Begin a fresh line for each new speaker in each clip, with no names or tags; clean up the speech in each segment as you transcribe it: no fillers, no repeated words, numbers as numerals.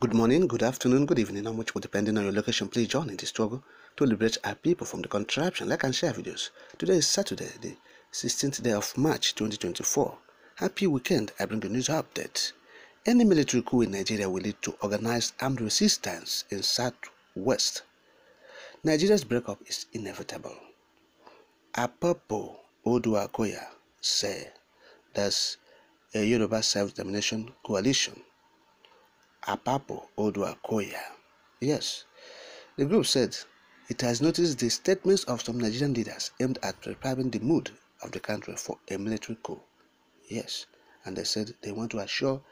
Good morning, good afternoon, good evening, how much will depending on your location. Please join in the struggle to liberate our people from the contraption. Like and share videos. Today is Saturday, the 16th day of March 2024. Happy weekend. I bring the news update. Any military coup in Nigeria will lead to organized armed resistance in Southwest. Nigeria's breakup is inevitable. Apopo Oduakoya say there's a Yoruba self-determination coalition. Apapo Oduakoya. Yes, the group said it has noticed the statements of some Nigerian leaders aimed at preparing the mood of the country for a military coup. Yes, and they said they want to assure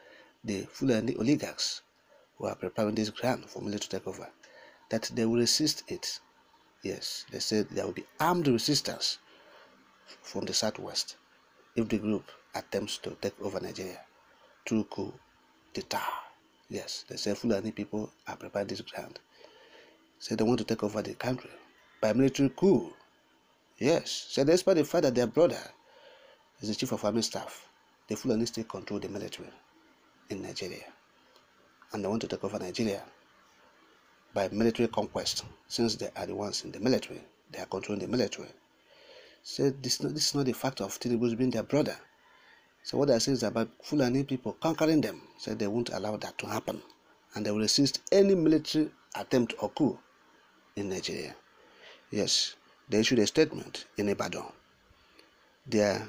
the Fûlan oligarchs who are preparing this ground for military takeover that they will resist it. Yes, they said there will be armed resistance from the southwest if the group attempts to take over Nigeria through coup d'etat. Yes, they say Fulani people are preparing this ground. Say they want to take over the country by military coup. Yes, so despite the fact that their brother is the chief of army staff, the Fulani still control the military in Nigeria. And they want to take over Nigeria by military conquest. Since they are the ones in the military, they are controlling the military. So this is not the fact of Tinubu being their brother. So what I say is about Fulani people conquering them. So they won't allow that to happen. And they will resist any military attempt or coup in Nigeria. Yes, they issued a statement in Ibadan. Their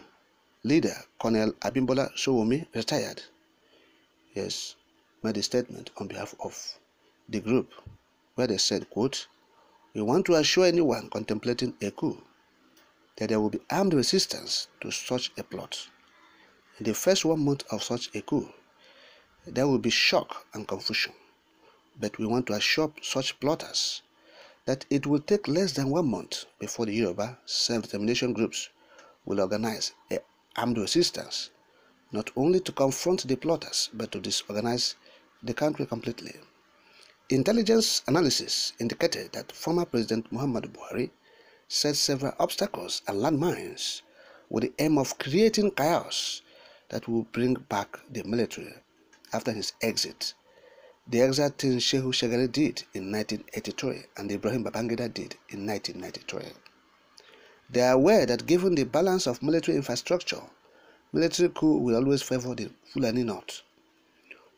leader, Colonel Abimbola Sowunmi, retired. Yes, made a statement on behalf of the group where they said, quote, "We want to assure anyone contemplating a coup that there will be armed resistance to such a plot. In the first 1 month of such a coup, there will be shock and confusion. But we want to assure such plotters that it will take less than 1 month before the Yoruba self-determination groups will organize an armed resistance, not only to confront the plotters, but to disorganize the country completely." Intelligence analysis indicated that former President Muhammadu Buhari set several obstacles and landmines with the aim of creating chaos that will bring back the military after his exit. The exact thing Shehu Shagari did in 1983 and Ibrahim Babangida did in 1993. They are aware that given the balance of military infrastructure, military coup will always favor the Fulani North.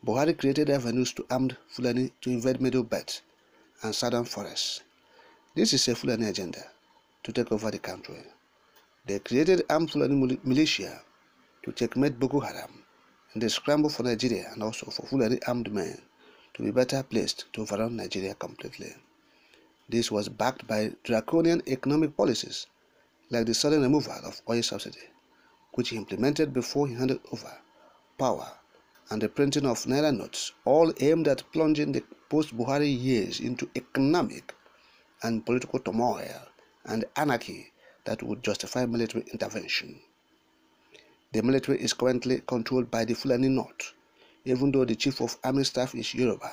Buhari created avenues to armed Fulani to invade Middle Belt and Southern Forests. This is a Fulani agenda to take over the country. They created armed Fulani militia to checkmate Boko Haram and they scramble for Nigeria and also for Fulani armed men to be better placed to overrun Nigeria completely. This was backed by draconian economic policies like the sudden removal of oil subsidy, which he implemented before he handed over power, and the printing of Naira notes, all aimed at plunging the post-Buhari years into economic and political turmoil and anarchy that would justify military intervention. The military is currently controlled by the Fulani North, even though the chief of army staff is Yoruba.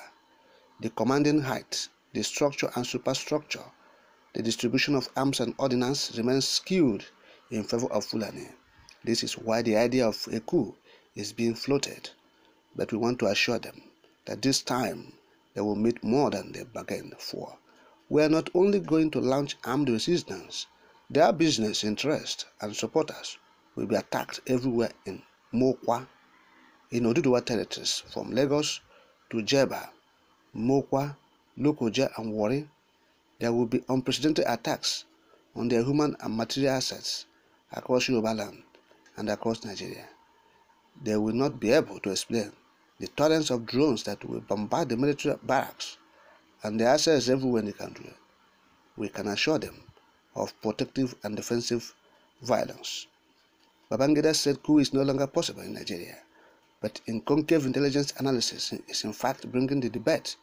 The commanding height, the structure and superstructure, the distribution of arms and ordnance remains skewed in favor of Fulani. This is why the idea of a coup is being floated. But we want to assure them that this time they will meet more than they bargained for. We are not only going to launch armed resistance, their business interests and supporters will be attacked everywhere in Mokwa, in Oduduwa territories, from Lagos to Jeba, Mokwa, Lokoja and Warri. There will be unprecedented attacks on their human and material assets across Yoruba land and across Nigeria. They will not be able to explain the torrents of drones that will bombard the military barracks and the assets everywhere in the country. We can assure them of protective and defensive violence. Babangida said coup is no longer possible in Nigeria, but in concave intelligence analysis is in fact bringing the debate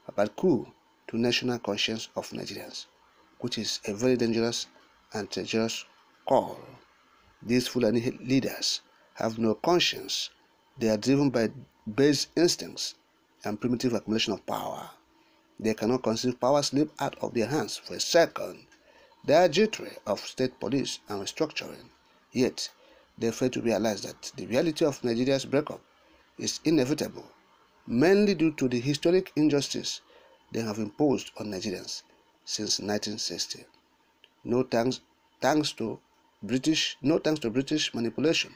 about coup to national conscience of Nigerians, which is a very dangerous and treacherous call. These Fulani leaders have no conscience. They are driven by base instincts and primitive accumulation of power. They cannot conceive power slip out of their hands for a second. They are jittery of state police and restructuring. Yet, they fail to realize that the reality of Nigeria's breakup is inevitable mainly due to the historic injustice they have imposed on Nigerians since 1960. No thanks to British manipulation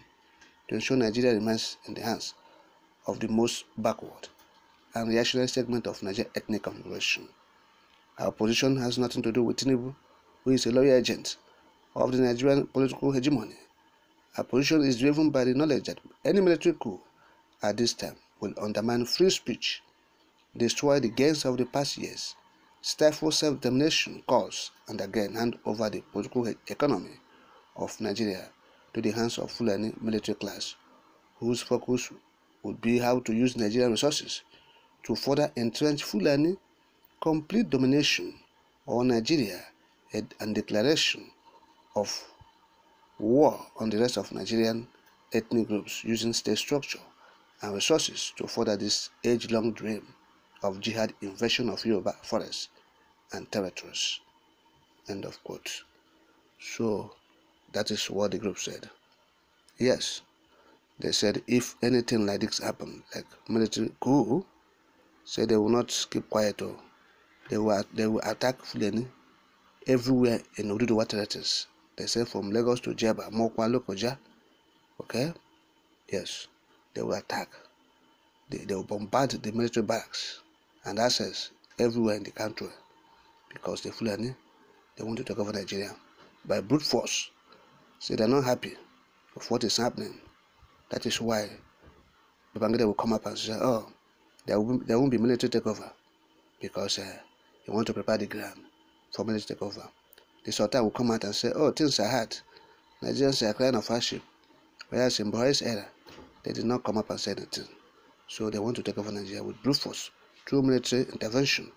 to ensure Nigeria remains in the hands of the most backward and reactionary segment of Nigerian ethnic confederation. Our position has nothing to do with Tinubu, who is a loyal agent of the Nigerian political hegemony. Our position is driven by the knowledge that any military coup at this time will undermine free speech, destroy the gains of the past years, stifle self-determination cause, and again hand over the political economy of Nigeria to the hands of Fulani military class, whose focus would be how to use Nigerian resources to further entrench Fulani complete domination on Nigeria and declaration of war on the rest of Nigerian ethnic groups using state structure and resources to further this age-long dream of jihad invasion of Yoruba forests and territories. End of quote. So that is what the group said. Yes, they said if anything like this happen, like military coup, say they will not keep quiet or they will attack Fulani everywhere in Oduduwa territories. They say from Lagos to Jeba, Mokwa, Lokoja. Okay? Yes, they will attack. They will bombard the military barracks and access everywhere in the country because the Fulani, they want to take over Nigeria by brute force. So they're not happy with what is happening. That is why Babangida will come up and say, oh, there won't be military takeover because they want to prepare the ground for military takeover. The Sultan will come out and say, oh, things are hard. Nigerians are crying of hardship. Whereas in Buhari's era, they did not come up and say anything. So they want to take over Nigeria with brute force through military intervention.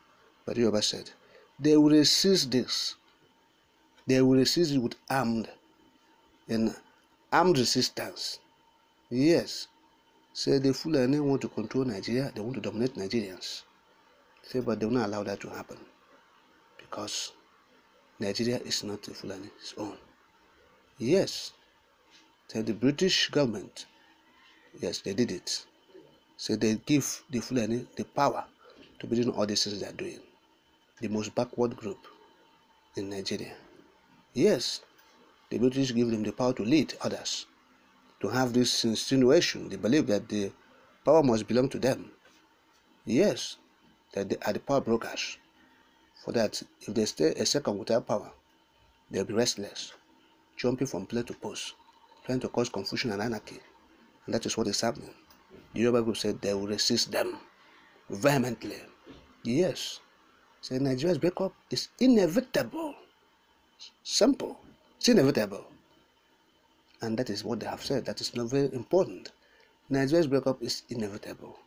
But Yoruba said, they will resist this. They will resist it with armed resistance. Yes. Say the Fulani want to control Nigeria, they want to dominate Nigerians. Say, but they will not allow that to happen. Because Nigeria is not the Fulani's own. Yes. Say the British government, yes, they did it. So they give the Fulani the power to be doing all these things they are doing. The most backward group in Nigeria. Yes, the British give them the power to lead others, to have this insinuation. They believe that the power must belong to them. Yes, that they are the power brokers. For that, if they stay a second without power, they'll be restless, jumping from place to post, trying to cause confusion and anarchy. And that is what is happening. The Yoruba group said they will resist them vehemently. Yes. So Nigeria's breakup is inevitable. Simple. It's inevitable. And that is what they have said. That is not very important. Nigeria's breakup is inevitable.